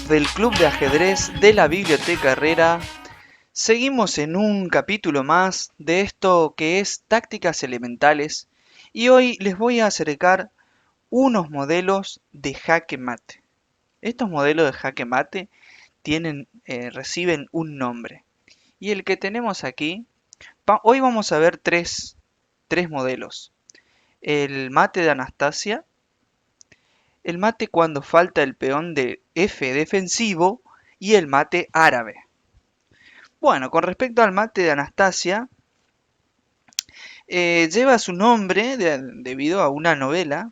amigos del Club de Ajedrez de la Biblioteca Herrera. Seguimos en un capítulo más de esto que es tácticas elementales y hoy les voy a acercar unos modelos de jaque mate. Estos modelos de jaque mate reciben un nombre y el que tenemos aquí, hoy vamos a ver tres modelos. El mate de Anastasia, el mate cuando falta el peón de F defensivo y el mate árabe. Bueno, con respecto al mate de Anastasia, lleva su nombre debido a una novela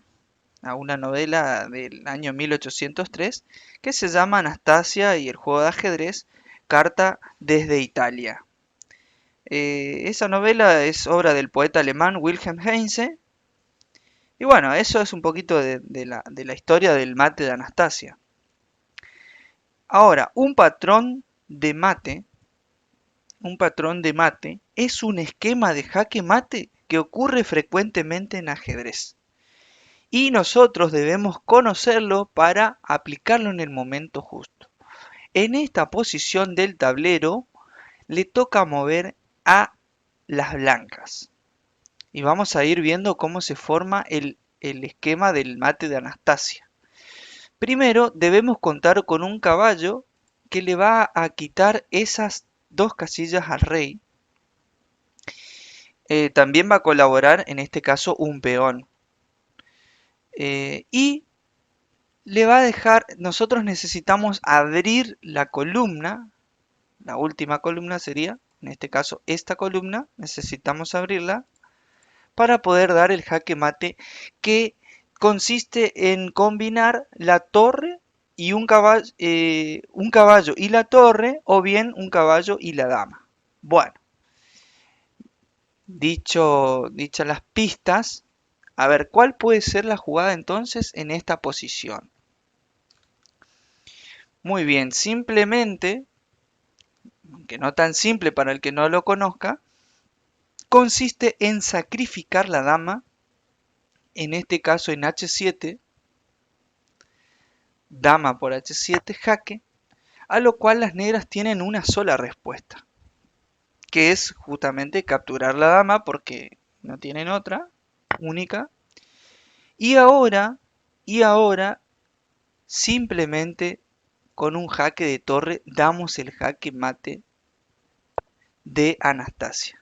del año 1803, que se llama Anastasia y el juego de ajedrez, carta desde Italia. Esa novela es obra del poeta alemán Wilhelm Heinze, y bueno, eso es un poquito de la historia del mate de Anastasia. Ahora, un patrón de mate es un esquema de jaque mate que ocurre frecuentemente en ajedrez. Y nosotros debemos conocerlo para aplicarlo en el momento justo. En esta posición del tablero le toca mover a las blancas. Y vamos a ir viendo cómo se forma el esquema del mate de Anastasia. Primero debemos contar con un caballo que le va a quitar esas dos casillas al rey. También va a colaborar en este caso un peón. Y le va a dejar, nosotros necesitamos abrir la columna, la última columna sería, en este caso esta columna, necesitamos abrirla para poder dar el jaque mate que consiste en combinar la torre y un caballo y la torre o bien un caballo y la dama. Bueno, dichas las pistas, a ver, ¿cuál puede ser la jugada entonces en esta posición? Muy bien, simplemente, aunque no tan simple para el que no lo conozca, consiste en sacrificar la dama, en este caso en H7, dama por H7, jaque, a lo cual las negras tienen una sola respuesta, que es justamente capturar la dama porque no tienen otra, única, y ahora, simplemente con un jaque de torre damos el jaque mate de Anastasia.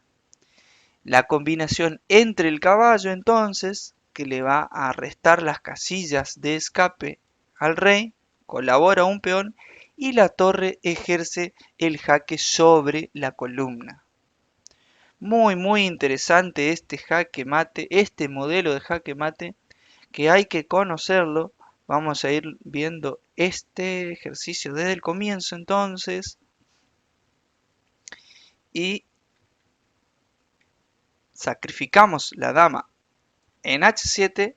La combinación entre el caballo entonces, que le va a restar las casillas de escape al rey, colabora un peón y la torre ejerce el jaque sobre la columna. Muy interesante este jaque mate, este modelo de jaque mate que hay que conocerlo. Vamos a ir viendo este ejercicio desde el comienzo entonces. Y sacrificamos la dama en H7,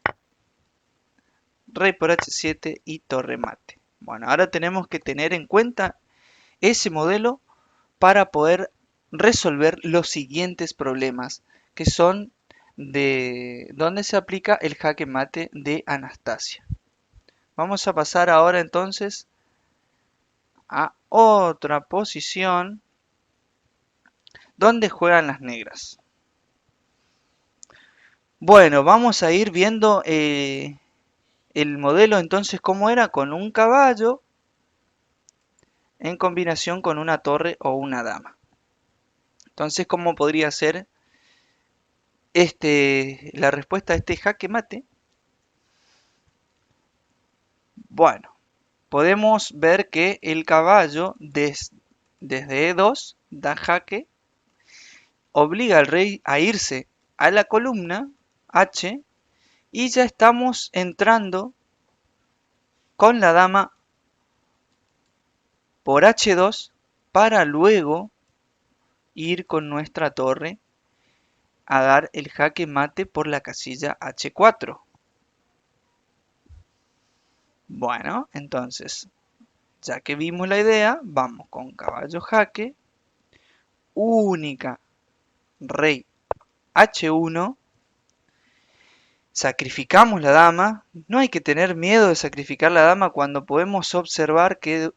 rey por H7 y torre mate. Bueno, ahora tenemos que tener en cuenta ese modelo para poder resolver los siguientes problemas, que son de donde se aplica el jaque mate de Anastasia. Vamos a pasar ahora entonces a otra posición donde juegan las negras. Bueno, vamos a ir viendo el modelo entonces cómo era con un caballo en combinación con una torre o una dama. Entonces, ¿cómo podría ser la respuesta a este jaque mate? Bueno, podemos ver que el caballo desde E2 da jaque, obliga al rey a irse a la columna H y ya estamos entrando con la dama por H2 para luego ir con nuestra torre a dar el jaque mate por la casilla H4. Bueno, entonces, ya que vimos la idea, vamos con caballo jaque, única, rey H1, sacrificamos la dama. No hay que tener miedo de sacrificar la dama cuando podemos observar que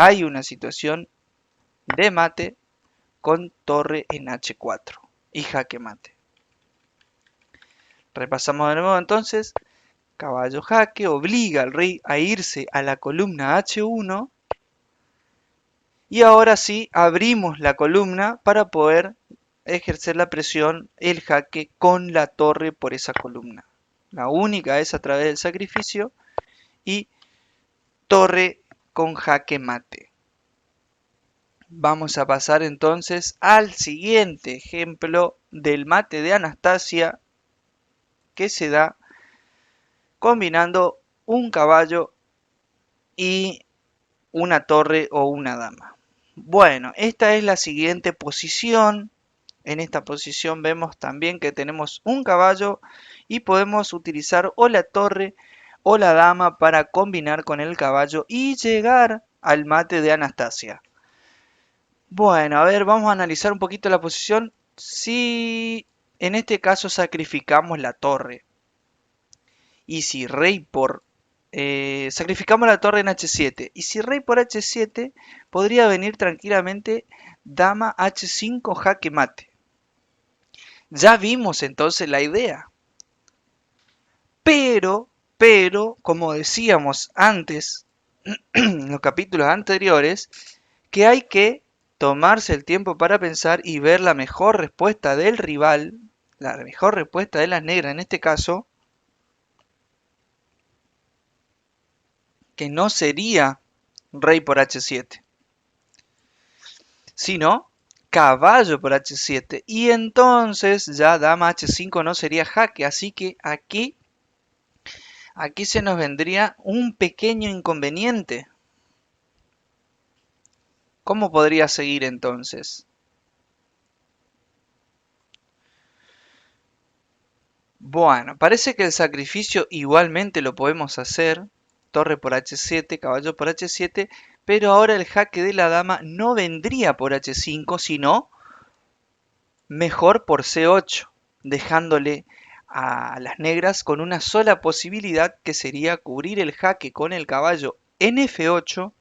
hay una situación de mate con torre en H4 y jaque mate. Repasamos de nuevo entonces. Caballo jaque obliga al rey a irse a la columna H1 y ahora sí abrimos la columna para poder ejercer la presión, el jaque con la torre por esa columna. La única es a través del sacrificio y torre con jaque mate. Vamos a pasar entonces al siguiente ejemplo del mate de Anastasia que se da combinando un caballo y una torre o una dama. Bueno, esta es la siguiente posición. En esta posición vemos también que tenemos un caballo y podemos utilizar o la torre o la dama para combinar con el caballo y llegar al mate de Anastasia. Bueno, a ver, vamos a analizar un poquito la posición. Si en este caso sacrificamos la torre y si rey por... sacrificamos la torre en H7 y si rey por H7 podría venir tranquilamente dama H5 jaque mate. Ya vimos entonces la idea. Pero, como decíamos antes, en los capítulos anteriores, que hay que tomarse el tiempo para pensar y ver la mejor respuesta del rival, la mejor respuesta de las negras en este caso, que no sería rey por H7, sino caballo por H7. Y entonces ya dama H5 no sería jaque, así que aquí se nos vendría un pequeño inconveniente. ¿Cómo podría seguir entonces? Bueno, parece que el sacrificio igualmente lo podemos hacer. Torre por H7, caballo por H7, pero ahora el jaque de la dama no vendría por H5, sino mejor por C8, dejándole a las negras con una sola posibilidad que sería cubrir el jaque con el caballo en F8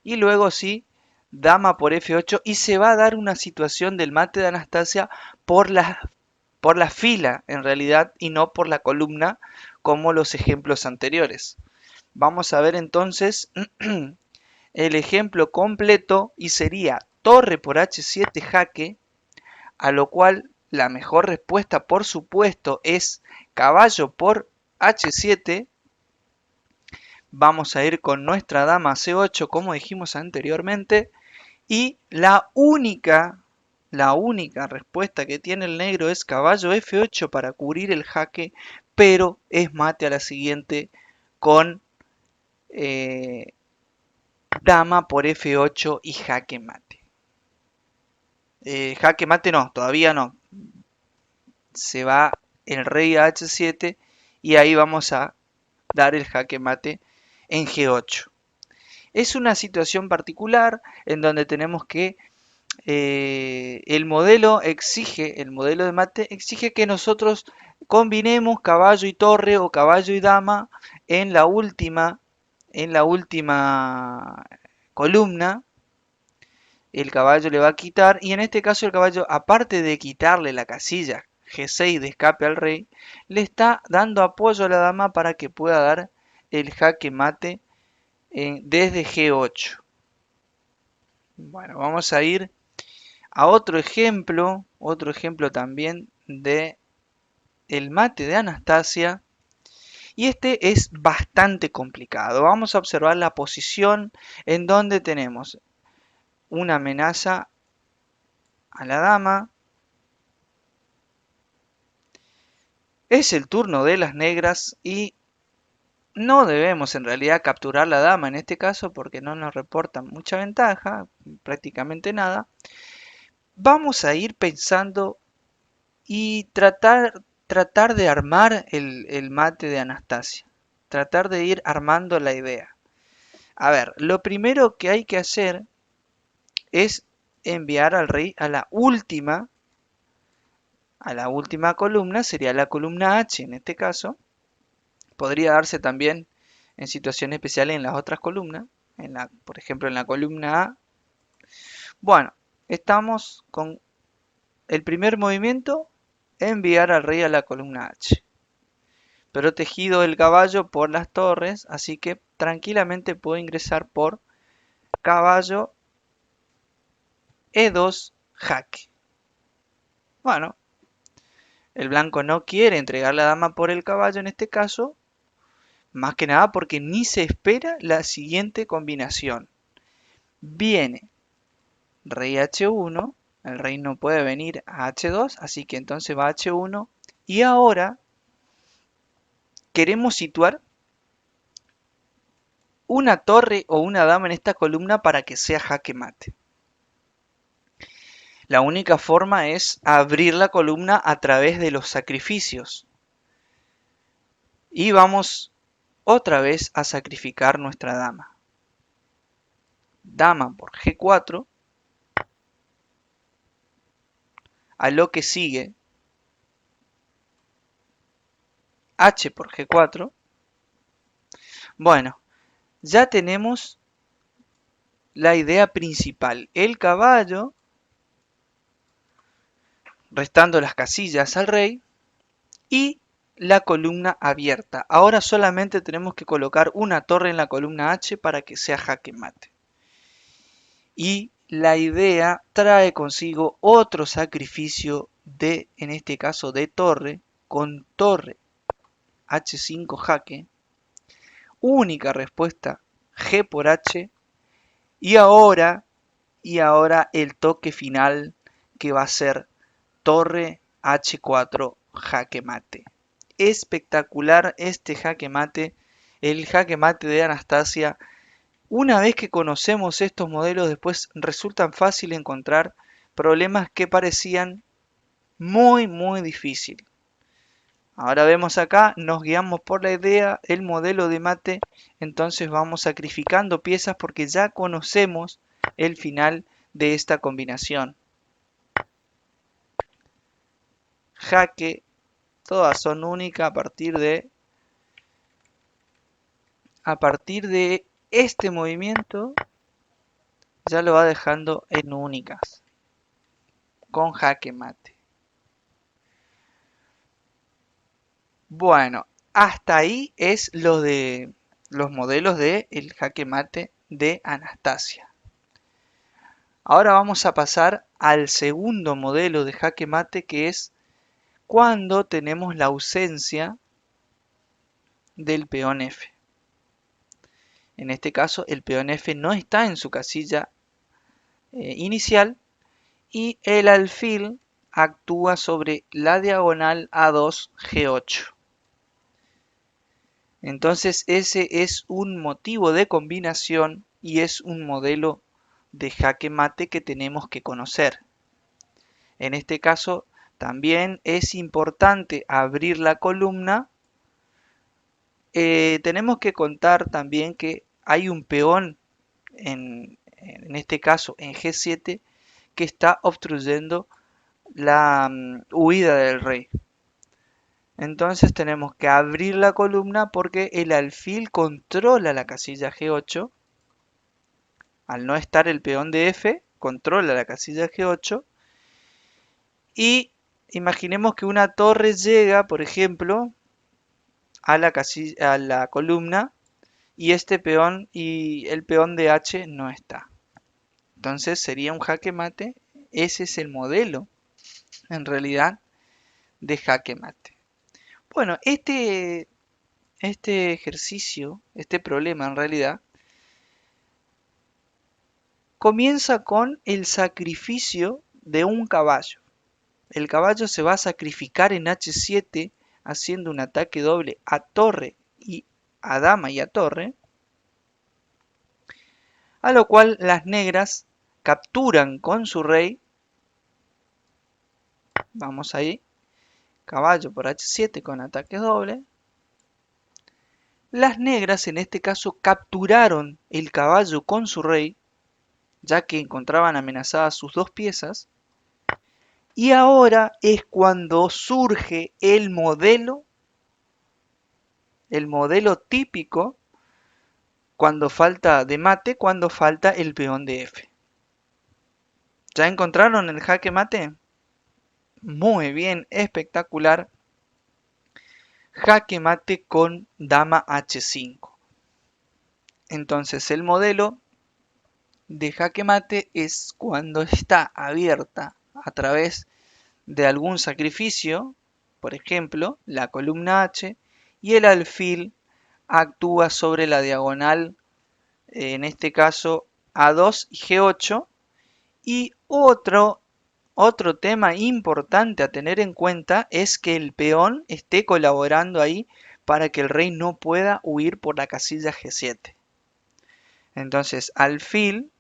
y luego sí, dama por F8 y se va a dar una situación del mate de Anastasia por la fila en realidad y no por la columna como los ejemplos anteriores. Vamos a ver entonces el ejemplo completo y sería torre por H7 jaque, a lo cual la mejor respuesta por supuesto es caballo por H7. Vamos a ir con nuestra dama C8 como dijimos anteriormente y la única respuesta que tiene el negro es caballo F8 para cubrir el jaque, pero es mate a la siguiente con dama por F8 y jaque mate. Jaque mate no, todavía no. Se va el rey a H7 y ahí vamos a dar el jaque mate en G8. Es una situación particular en donde tenemos que el modelo de mate exige que nosotros combinemos caballo y torre o caballo y dama en la última columna. El caballo le va a quitar y en este caso el caballo, aparte de quitarle la casilla G6 de escape al rey, le está dando apoyo a la dama para que pueda dar el jaque mate desde G8. Bueno, vamos a ir a otro ejemplo también de el mate de Anastasia. Y este es bastante complicado. Vamos a observar la posición en donde tenemos una amenaza a la dama. Es el turno de las negras y no debemos en realidad capturar la dama en este caso porque no nos reporta mucha ventaja, prácticamente nada. Vamos a ir pensando y tratar de armar el mate de Anastasia. Tratar de ir armando la idea. A ver, lo primero que hay que hacer es enviar al rey a la última columna, sería la columna H en este caso. Podría darse también en situaciones especiales en las otras columnas, por ejemplo en la columna A. Bueno, estamos con el primer movimiento, enviar al rey a la columna H. Protegido el caballo por las torres, así que tranquilamente puedo ingresar por caballo E2 jaque. Bueno, el blanco no quiere entregar la dama por el caballo en este caso, más que nada porque ni se espera la siguiente combinación. Viene rey H1, el rey no puede venir a H2, así que entonces va a H1. Y ahora queremos situar una torre o una dama en esta columna para que sea jaque mate. La única forma es abrir la columna a través de los sacrificios. Y vamos otra vez a sacrificar nuestra dama. Dama por G4. A lo que sigue H por G4. Bueno, ya tenemos la idea principal. El caballo, restando las casillas al rey, y la columna abierta. Ahora solamente tenemos que colocar una torre en la columna H para que sea jaque mate. Y la idea trae consigo otro sacrificio de, en este caso, de torre, con torre H5 jaque. Única respuesta G por H. Y ahora el toque final que va a ser torre H4 jaque mate. Espectacular este jaque mate, el jaque mate de Anastasia. Una vez que conocemos estos modelos, después resultan fácil encontrar problemas que parecían muy difíciles. Ahora vemos acá, nos guiamos por la idea, el modelo de mate, entonces vamos sacrificando piezas porque ya conocemos el final de esta combinación. Jaque, todas son únicas a partir de este movimiento, ya lo va dejando en únicas, con jaque mate. Bueno, hasta ahí es lo de los modelos de el jaque mate de Anastasia. Ahora vamos a pasar al segundo modelo de jaque mate, que es cuando tenemos la ausencia del peón F. En este caso el peón F no está en su casilla inicial y el alfil actúa sobre la diagonal A2 G8. Entonces ese es un motivo de combinación y es un modelo de jaque mate que tenemos que conocer. En este caso también es importante abrir la columna. Tenemos que contar también que hay un peón en este caso en G7 que está obstruyendo la huida del rey. Entonces tenemos que abrir la columna porque el alfil controla la casilla G8. Al no estar el peón de F, controla la casilla G8. Y imaginemos que una torre llega, por ejemplo, a la columna y este peón y el peón de H no está. Entonces sería un jaque mate. Ese es el modelo, en realidad, de jaque mate. Bueno, este ejercicio, este problema en realidad, comienza con el sacrificio de un caballo. El caballo se va a sacrificar en H7 haciendo un ataque doble a torre y a dama y a torre, a lo cual las negras capturan con su rey. Vamos ahí, caballo por H7 con ataque doble. Las negras en este caso capturaron el caballo con su rey, ya que encontraban amenazadas sus dos piezas. Y ahora es cuando surge el modelo típico cuando falta de mate, cuando falta el peón de F. ¿Ya encontraron el jaque mate? Muy bien, espectacular. Jaque mate con dama H5. Entonces el modelo de jaque mate es cuando está abierta a través de algún sacrificio, por ejemplo, la columna H, y el alfil actúa sobre la diagonal, en este caso A2 y G8, y otro tema importante a tener en cuenta es que el peón esté colaborando ahí para que el rey no pueda huir por la casilla G7. Entonces, alfil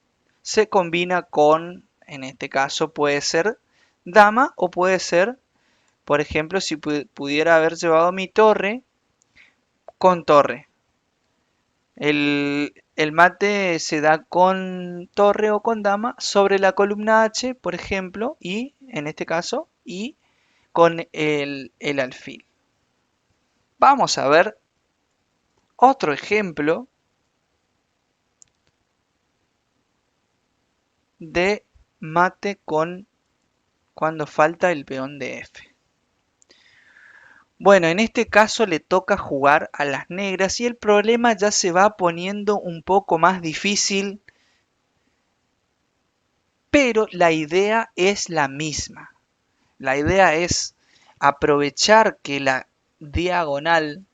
se combina con, en este caso puede ser dama o puede ser, por ejemplo, si pudiera haber llevado mi torre con torre. El mate se da con torre o con dama sobre la columna H, por ejemplo, y en este caso, y con el alfil. Vamos a ver otro ejemplo de mate con cuando falta el peón de F. Bueno, en este caso le toca jugar a las negras y el problema ya se va poniendo un poco más difícil, pero la idea es la misma. La idea es aprovechar que la diagonal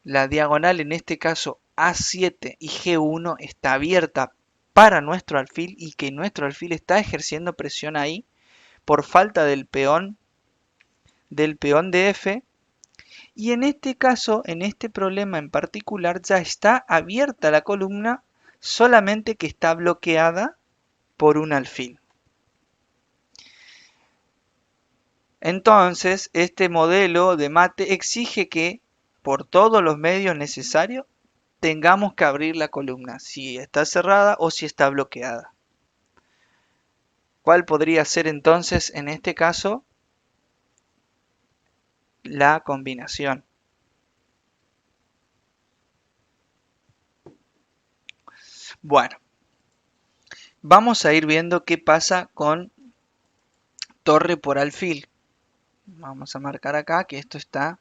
en este caso A7 y G1 está abierta para nuestro alfil y que nuestro alfil está ejerciendo presión ahí por falta del peón de F. Y en este caso, en este problema en particular, ya está abierta la columna, solamente que está bloqueada por un alfil. Entonces, este modelo de mate exige que, por todos los medios necesarios, tengamos que abrir la columna, si está cerrada o si está bloqueada. ¿Cuál podría ser entonces, en este caso, la combinación? Bueno, vamos a ir viendo qué pasa con torre por alfil. Vamos a marcar acá que esto está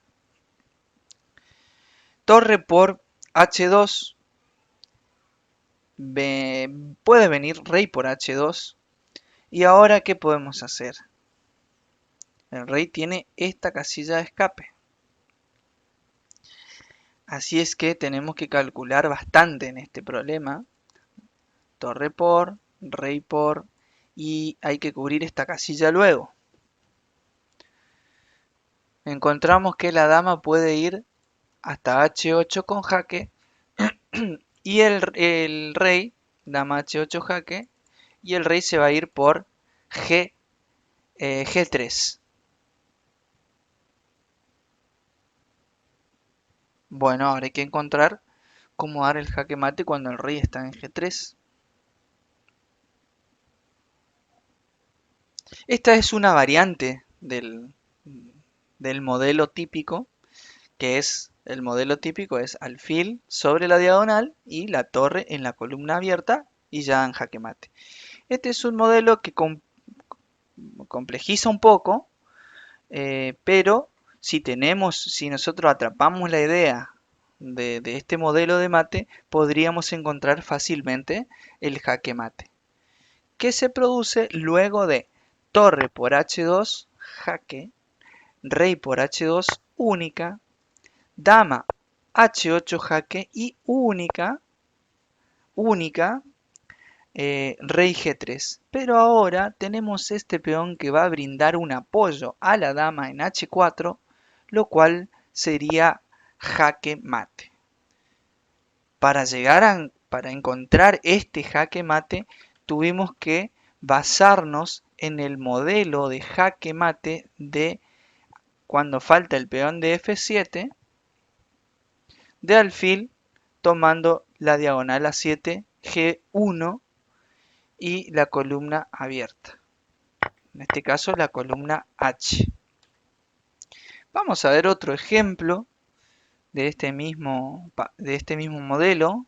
torre por H2. Puede venir rey por H2. Y ahora, ¿qué podemos hacer? El rey tiene esta casilla de escape. Así es que tenemos que calcular bastante en este problema. Torre por, rey por, y hay que cubrir esta casilla luego. Encontramos que la dama puede ir hasta H8 con jaque y el rey, dama H8 jaque, y el rey se va a ir por G3. Bueno, ahora hay que encontrar cómo dar el jaque mate cuando el rey está en G3. Esta es una variante del modelo típico, que es el modelo típico es alfil sobre la diagonal y la torre en la columna abierta y ya en jaque mate. Este es un modelo que complejiza un poco, pero si nosotros atrapamos la idea de este modelo de mate, podríamos encontrar fácilmente el jaque mate, que se produce luego de torre por H2, jaque, rey por H2, única, dama H8 jaque y única, rey G3. Pero ahora tenemos este peón que va a brindar un apoyo a la dama en H4, lo cual sería jaque mate. Para encontrar este jaque mate, tuvimos que basarnos en el modelo de jaque mate de cuando falta el peón de F7, de alfil, tomando la diagonal A7, G1 y la columna abierta. En este caso la columna H. Vamos a ver otro ejemplo de este mismo modelo.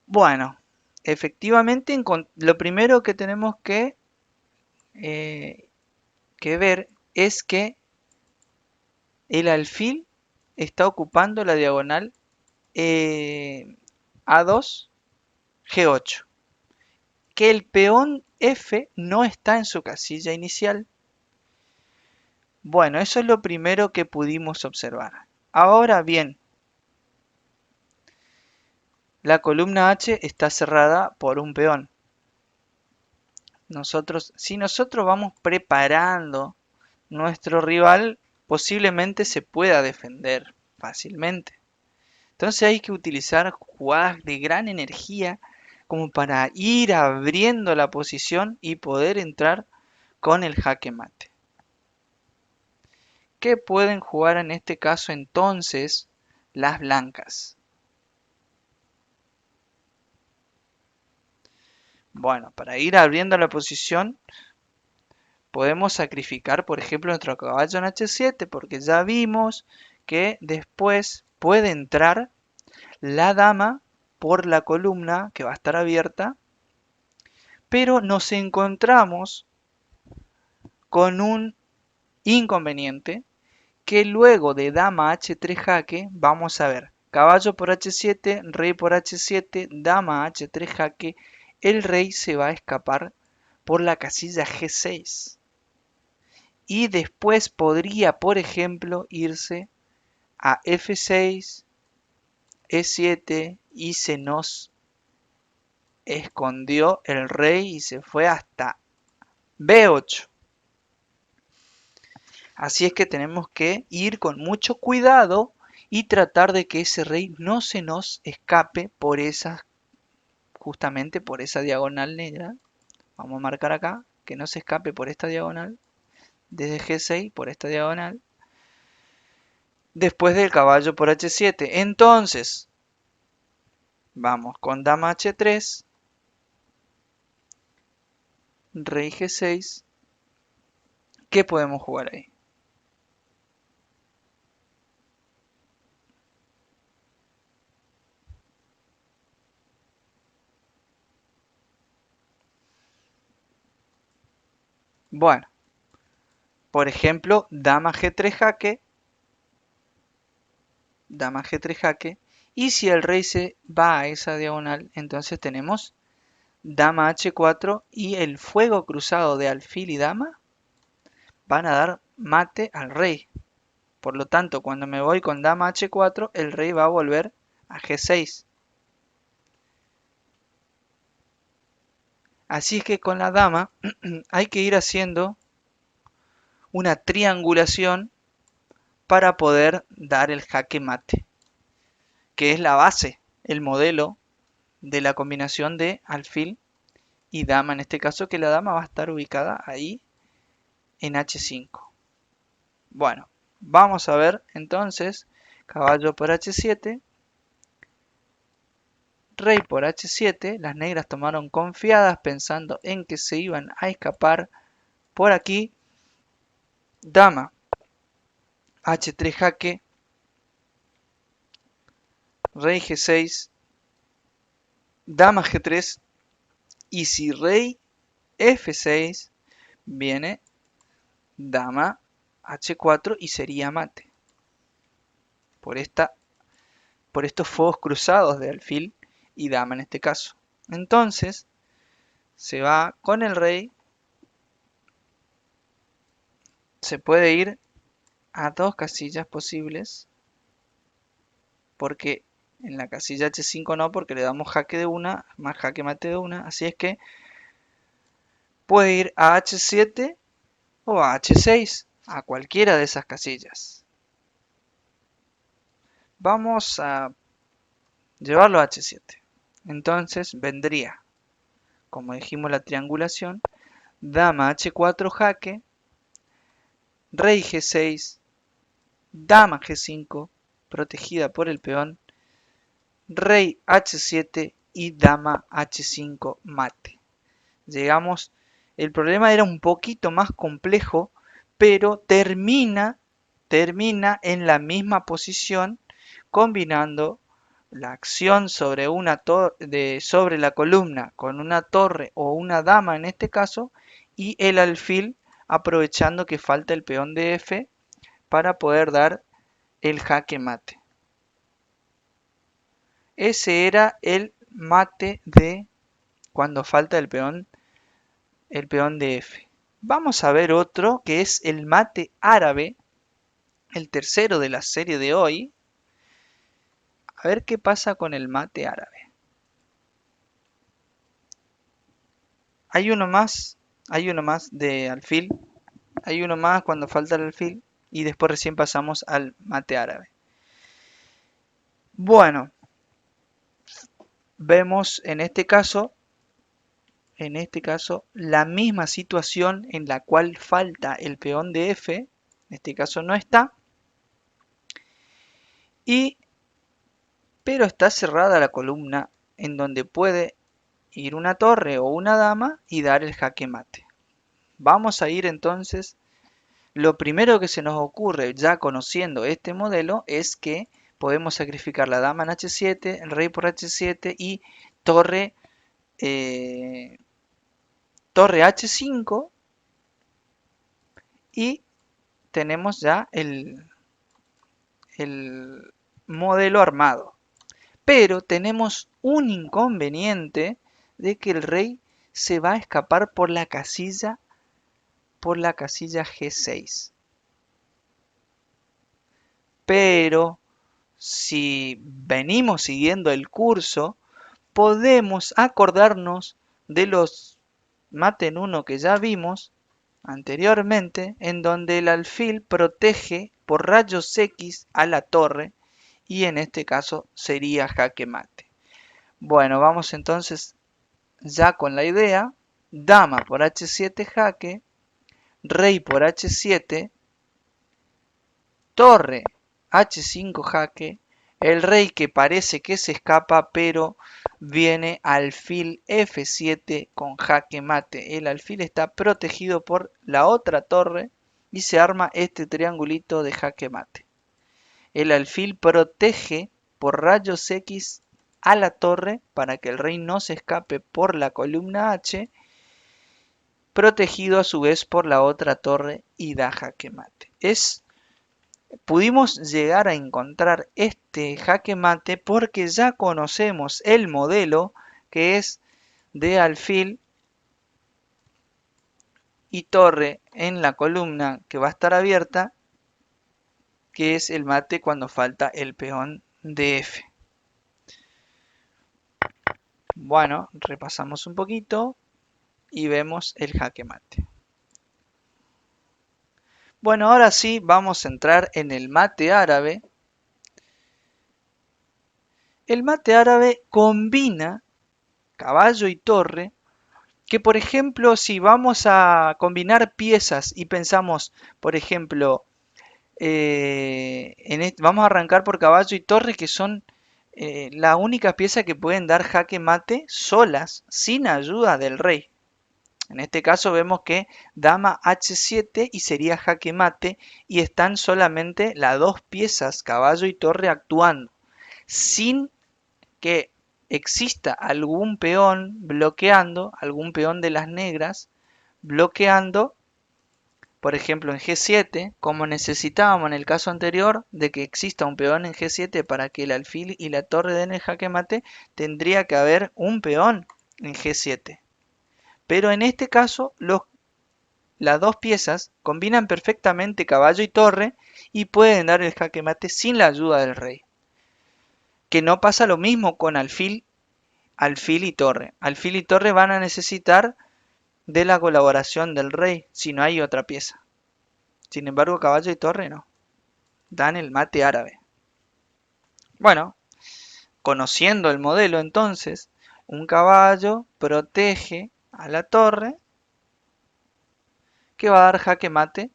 Bueno, efectivamente lo primero que tenemos eh, que ver es que el alfil está ocupando la diagonal A2, G8, que el peón F no está en su casilla inicial. Bueno, eso es lo primero que pudimos observar. Ahora bien, la columna H está cerrada por un peón. Si nosotros vamos preparando nuestro rival, posiblemente se pueda defender fácilmente. Entonces hay que utilizar jugadas de gran energía como para ir abriendo la posición y poder entrar con el jaque mate. ¿Qué pueden jugar en este caso entonces las blancas? Bueno, para ir abriendo la posición podemos sacrificar, por ejemplo, nuestro caballo en H7, porque ya vimos que después puede entrar la dama por la columna que va a estar abierta, pero nos encontramos con un inconveniente que luego de dama H3 jaque vamos a ver caballo por H7, rey por H7, dama H3 jaque, el rey se va a escapar por la casilla G6 y después podría, por ejemplo, irse a F6, E7 y se nos escondió el rey y se fue hasta B8. Así es que tenemos que ir con mucho cuidado y tratar de que ese rey no se nos escape por justamente por esa diagonal negra. Vamos a marcar acá que no se escape por esta diagonal, desde G6 por esta diagonal, después del caballo por H7. Entonces, vamos con dama H3, rey G6. ¿Qué podemos jugar ahí? Bueno, por ejemplo, dama G3 jaque, dama G3 jaque, y si el rey se va a esa diagonal, entonces tenemos dama H4 y el fuego cruzado de alfil y dama van a dar mate al rey. Por lo tanto, cuando me voy con dama H4, el rey va a volver a G6. Así es que con la dama hay que ir haciendo una triangulación para poder dar el jaque mate, que es la base, el modelo de la combinación de alfil y dama, en este caso que la dama va a estar ubicada ahí en H5. Bueno, vamos a ver entonces caballo por H7, rey por H7, las negras tomaron confiadas pensando en que se iban a escapar por aquí, dama H3 jaque, rey G6, dama G3 y si rey F6 viene dama H4 y sería mate por estos fuegos cruzados de alfil y dama en este caso. Entonces se va con el rey, se puede ir a dos casillas posibles, porque en la casilla H5 no, porque le damos jaque de una, más jaque mate de una, así es que puede ir a H7 o a H6, a cualquiera de esas casillas. Vamos a llevarlo a H7. Entonces vendría, como dijimos, la triangulación, dama H4 jaque, rey G6, dama G5, protegida por el peón, rey H7 y dama H5 mate. El problema era un poquito más complejo, pero termina termina en la misma posición combinando la acción sobre sobre la columna con una torre o una dama en este caso y el alfil aprovechando que falta el peón de F para poder dar el jaque mate. Ese era el mate de cuando falta el peón de F. Vamos a ver otro que es el mate árabe, el tercero de la serie de hoy. A ver qué pasa con el mate árabe. Hay uno más de alfil, hay uno más cuando falta el alfil y después recién pasamos al mate árabe. Bueno, vemos en este caso la misma situación en la cual falta el peón de F, en este caso no está, pero está cerrada la columna en donde puede ir una torre o una dama y dar el jaque mate. Vamos a ir entonces, lo primero que se nos ocurre ya conociendo este modelo es que podemos sacrificar la dama en H7, el rey por H7 y torre, torre H5 y tenemos ya el modelo armado. Pero tenemos un inconveniente de que el rey se va a escapar por la casilla G6. Pero si venimos siguiendo el curso, podemos acordarnos de los mate en 1 que ya vimos anteriormente, en donde el alfil protege por rayos X a la torre y en este caso sería jaque mate. Bueno, vamos entonces ya con la idea, dama por H7 jaque, rey por H7, torre H5 jaque, el rey que parece que se escapa, pero viene alfil F7 con jaque mate. El alfil está protegido por la otra torre y se arma este triangulito de jaque mate. El alfil protege por rayos X a la torre para que el rey no se escape por la columna H, protegido a su vez por la otra torre y da jaque mate. Pudimos llegar a encontrar este jaque mate porque ya conocemos el modelo que es de alfil y torre en la columna que va a estar abierta, que es el mate cuando falta el peón de F. Bueno, repasamos un poquito y vemos el jaque mate. Bueno, ahora sí vamos a entrar en el mate árabe. El mate árabe combina caballo y torre, que por ejemplo si vamos a combinar piezas y pensamos, por ejemplo, vamos a arrancar por caballo y torre, que son la única pieza que pueden dar jaque mate solas, sin ayuda del rey. En este caso vemos que dama H7 y sería jaque mate y están solamente las dos piezas, caballo y torre, actuando, sin que exista algún peón bloqueando, algún peón de las negras bloqueando, por ejemplo en G7, como necesitábamos en el caso anterior de que exista un peón en G7 para que el alfil y la torre den el jaque mate, tendría que haber un peón en G7. Pero en este caso las dos piezas combinan perfectamente caballo y torre y pueden dar el jaque mate sin la ayuda del rey. Que no pasa lo mismo con alfil y torre. Alfil y torre van a necesitar de la colaboración del rey si no hay otra pieza. Sin embargo, caballo y torre no. Dan el mate árabe. Bueno, conociendo el modelo entonces, un caballo protege a la torre que va a dar jaque mate.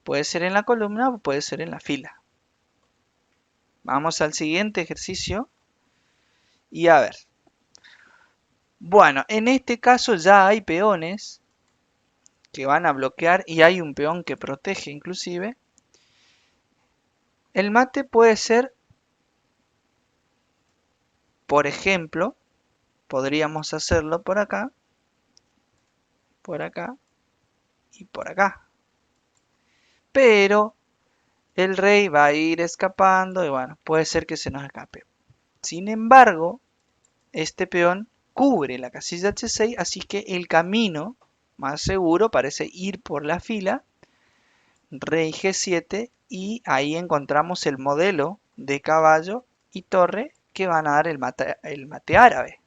Puede ser en la columna o puede ser en la fila. Vamos al siguiente ejercicio y a ver. Bueno, en este caso ya hay peones que van a bloquear y hay un peón que protege inclusive. El mate puede ser, por ejemplo, podríamos hacerlo por acá y por acá. Pero el rey va a ir escapando y bueno, puede ser que se nos escape. Sin embargo, este peón cubre la casilla H6, así que el camino más seguro parece ir por la fila rey G7 y ahí encontramos el modelo de caballo y torre que van a dar el mate árabe.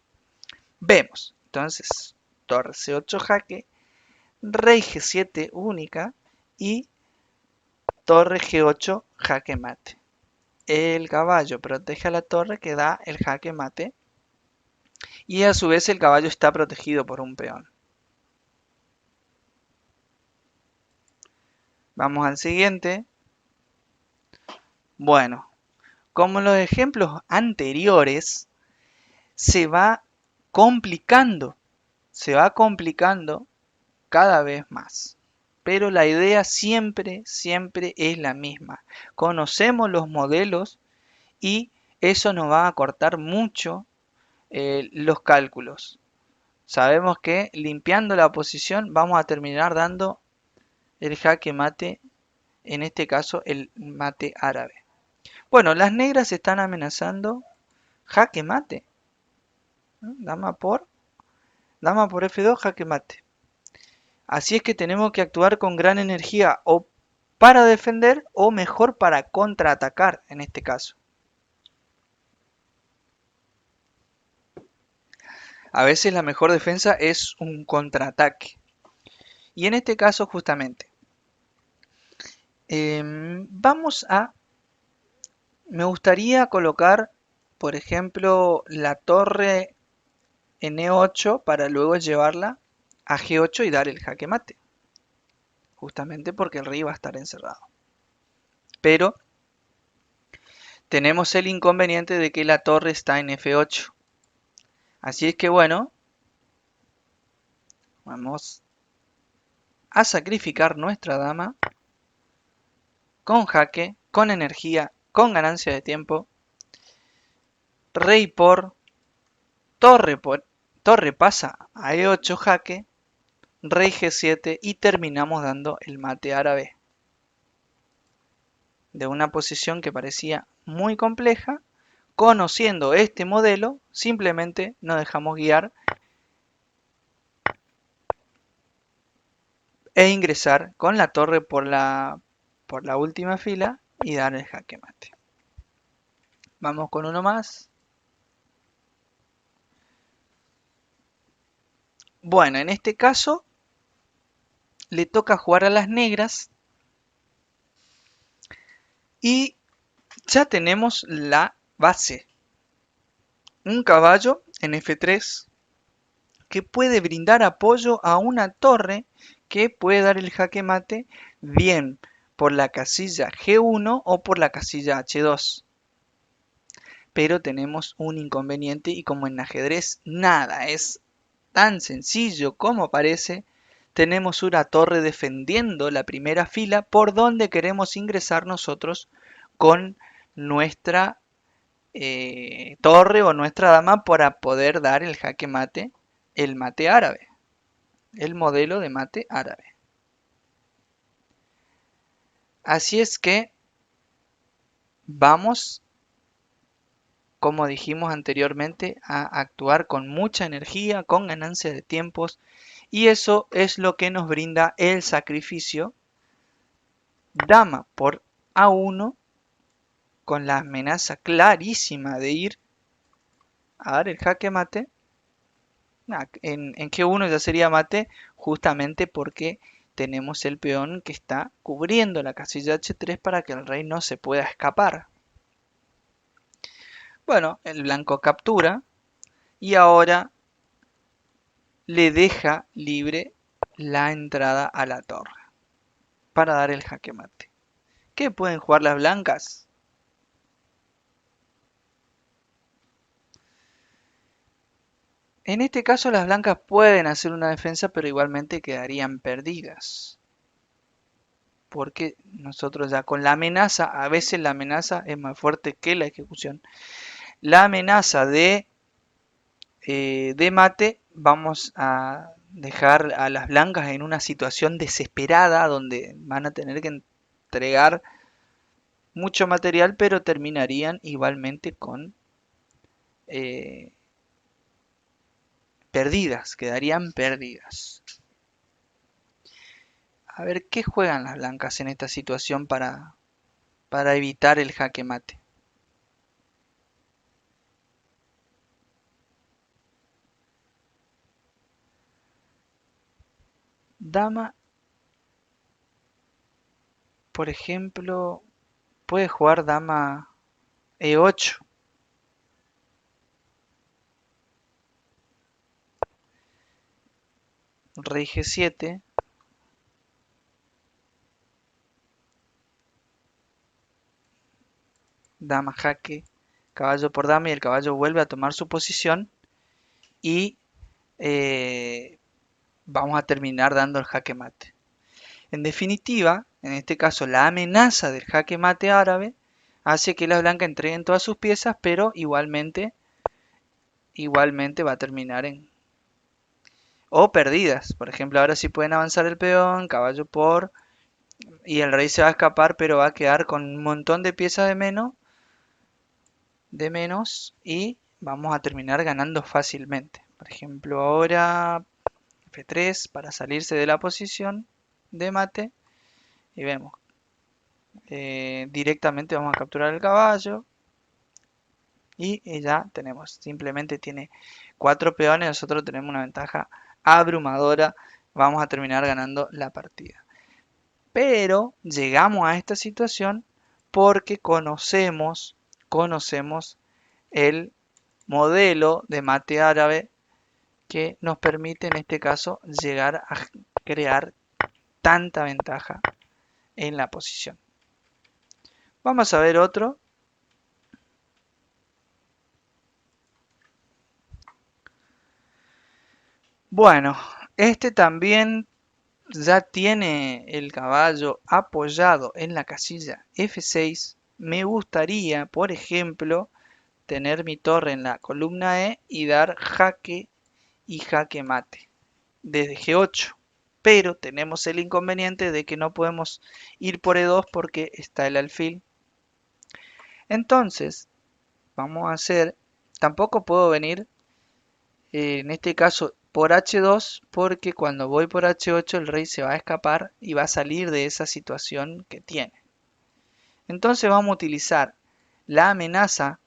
Vemos, entonces, torre C8 jaque, rey G7 única y torre G8 jaque mate. El caballo protege a la torre que da el jaque mate y a su vez el caballo está protegido por un peón. Vamos al siguiente. Bueno, como en los ejemplos anteriores, se va complicando, se va complicando cada vez más. Pero la idea siempre, siempre es la misma. Conocemos los modelos y eso nos va a acortar mucho los cálculos. Sabemos que limpiando la posición vamos a terminar dando el jaque mate, en este caso el mate árabe. Bueno, las negras están amenazando jaque mate. Dama por F2, jaque mate. Así es que tenemos que actuar con gran energía o para defender o mejor para contraatacar en este caso. A veces la mejor defensa es un contraataque. Y en este caso justamente, me gustaría colocar, por ejemplo, la torre en E8 para luego llevarla a G8 y dar el jaque mate. Justamente porque el rey va a estar encerrado. Pero tenemos el inconveniente de que la torre está en F8. Así es que bueno, vamos a sacrificar nuestra dama con jaque, con energía, con ganancia de tiempo. Rey por torre pasa a E8 jaque, rey G7 y terminamos dando el mate árabe. De una posición que parecía muy compleja, conociendo este modelo, simplemente nos dejamos guiar e ingresar con la torre por la última fila y dar el jaque mate. Vamos con uno más. Bueno, en este caso le toca jugar a las negras y ya tenemos la base. Un caballo en F3 que puede brindar apoyo a una torre que puede dar el jaque mate bien por la casilla G1 o por la casilla H2. Pero tenemos un inconveniente y como en ajedrez nada es tan sencillo como parece, tenemos una torre defendiendo la primera fila por donde queremos ingresar nosotros con nuestra torre o nuestra dama para poder dar el jaque mate, el mate árabe, el modelo de mate árabe. Así es que vamos, como dijimos anteriormente, a actuar con mucha energía, con ganancia de tiempos, y eso es lo que nos brinda el sacrificio dama por A1 con la amenaza clarísima de ir a dar el jaque mate. En G1 ya sería mate justamente porque tenemos el peón que está cubriendo la casilla H3 para que el rey no se pueda escapar. Bueno, el blanco captura y ahora le deja libre la entrada a la torre para dar el jaque mate. ¿Qué pueden jugar las blancas? En este caso las blancas pueden hacer una defensa, pero igualmente quedarían perdidas. porque nosotros ya con la amenaza, a veces la amenaza es más fuerte que la ejecución. La amenaza de mate, vamos a dejar a las blancas en una situación desesperada donde van a tener que entregar mucho material, pero terminarían igualmente con eh, perdidas, quedarían perdidas. A ver, ¿qué juegan las blancas en esta situación para evitar el jaque mate? Dama, por ejemplo, puede jugar dama E8. Rey G7. Dama jaque. Caballo por dama y el caballo vuelve a tomar su posición. Y vamos a terminar dando el jaque mate. En definitiva, en este caso, la amenaza del jaque mate árabe hace que las blancas entreguen todas sus piezas, pero igualmente va a terminar en o perdidas. Por ejemplo, ahora sí pueden avanzar el peón, caballo por, y el rey se va a escapar, pero va a quedar con un montón de piezas de menos y vamos a terminar ganando fácilmente. Por ejemplo, ahora F3 para salirse de la posición de mate y vemos directamente vamos a capturar el caballo y ya tenemos, simplemente tiene 4 peones, nosotros tenemos una ventaja abrumadora, vamos a terminar ganando la partida. Pero llegamos a esta situación porque conocemos el modelo de mate árabe que nos permite en este caso llegar a crear tanta ventaja en la posición. Vamos a ver otro. Bueno, este también ya tiene el caballo apoyado en la casilla F6. Me gustaría, por ejemplo, tener mi torre en la columna E y dar jaque y jaque mate desde G8. Pero tenemos el inconveniente de que no podemos ir por E2 porque está el alfil. Entonces, vamos a hacer, tampoco puedo venir en este caso por H2 porque cuando voy por H8 el rey se va a escapar y va a salir de esa situación que tiene. Entonces vamos a utilizar la amenaza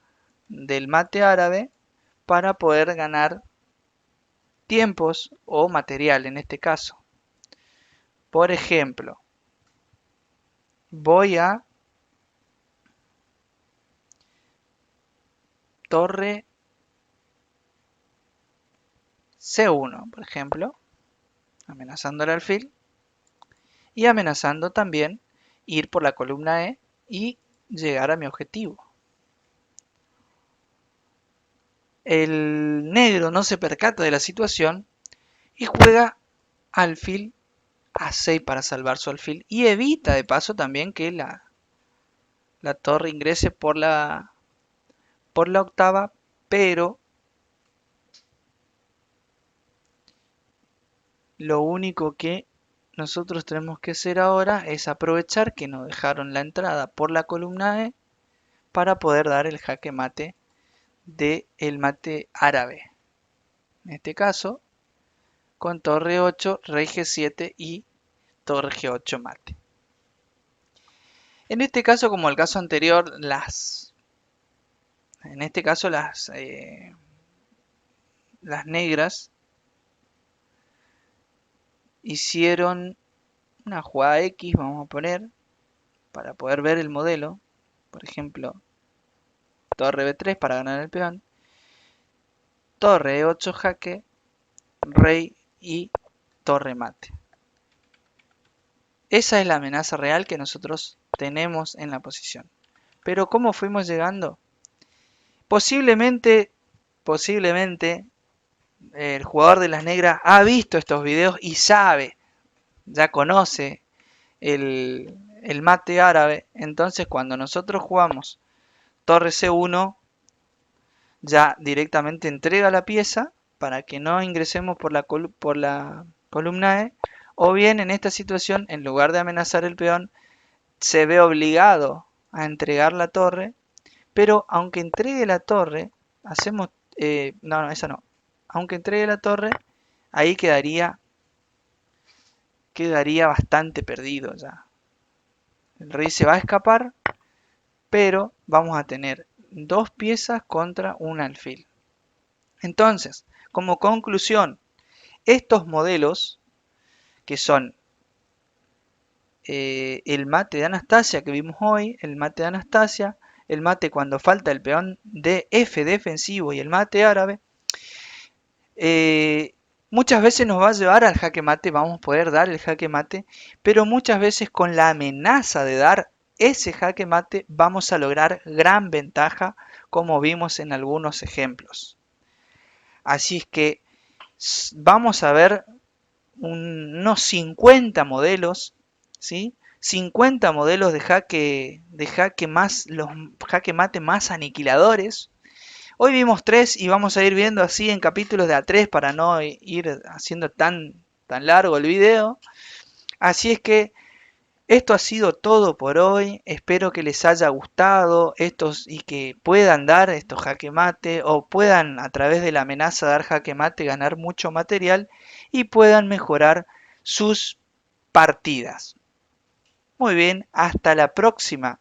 del mate árabe para poder ganar tiempos o material en este caso. Por ejemplo, voy a torre C1, por ejemplo, amenazando el alfil y amenazando también ir por la columna E y llegar a mi objetivo. El negro no se percata de la situación y juega alfil A6 para salvar su alfil y evita de paso también que la torre ingrese por la octava, pero lo único que nosotros tenemos que hacer ahora es aprovechar que nos dejaron la entrada por la columna E para poder dar el jaque mate del mate árabe. En este caso, con torre 8, rey G7 y torre G8 mate. En este caso, como el caso anterior, en este caso las negras hicieron una jugada X, vamos a poner, para poder ver el modelo. Por ejemplo, torre B3 para ganar el peón, torre E8 jaque, rey y torre mate. Esa es la amenaza real que nosotros tenemos en la posición. Pero ¿cómo fuimos llegando? Posiblemente el jugador de las negras ha visto estos videos y sabe, ya conoce el mate árabe. Entonces cuando nosotros jugamos torre C1, ya directamente entrega la pieza para que no ingresemos por la columna E. O bien en esta situación, en lugar de amenazar el peón, se ve obligado a entregar la torre. Pero aunque entregue la torre, hacemos... no, no, esa no. Aunque entregue la torre, ahí quedaría bastante perdido ya. El rey se va a escapar, pero vamos a tener dos piezas contra un alfil. Entonces, como conclusión, estos modelos, que son el mate de Anastasia que vimos hoy, el mate de Anastasia, el mate cuando falta el peón de F defensivo y el mate árabe, muchas veces nos va a llevar al jaque mate, vamos a poder dar el jaque mate, pero muchas veces con la amenaza de dar ese jaque mate vamos a lograr gran ventaja, como vimos en algunos ejemplos. Así es que vamos a ver unos 50 modelos, ¿sí? 50 modelos de jaque más, los jaque mate más aniquiladores. Hoy vimos 3 y vamos a ir viendo así en capítulos de A3 para no ir haciendo tan largo el video. Así es que esto ha sido todo por hoy. Espero que les haya gustado estos y que puedan dar estos jaque mate o puedan a través de la amenaza de dar jaque mate ganar mucho material y puedan mejorar sus partidas. Muy bien, hasta la próxima.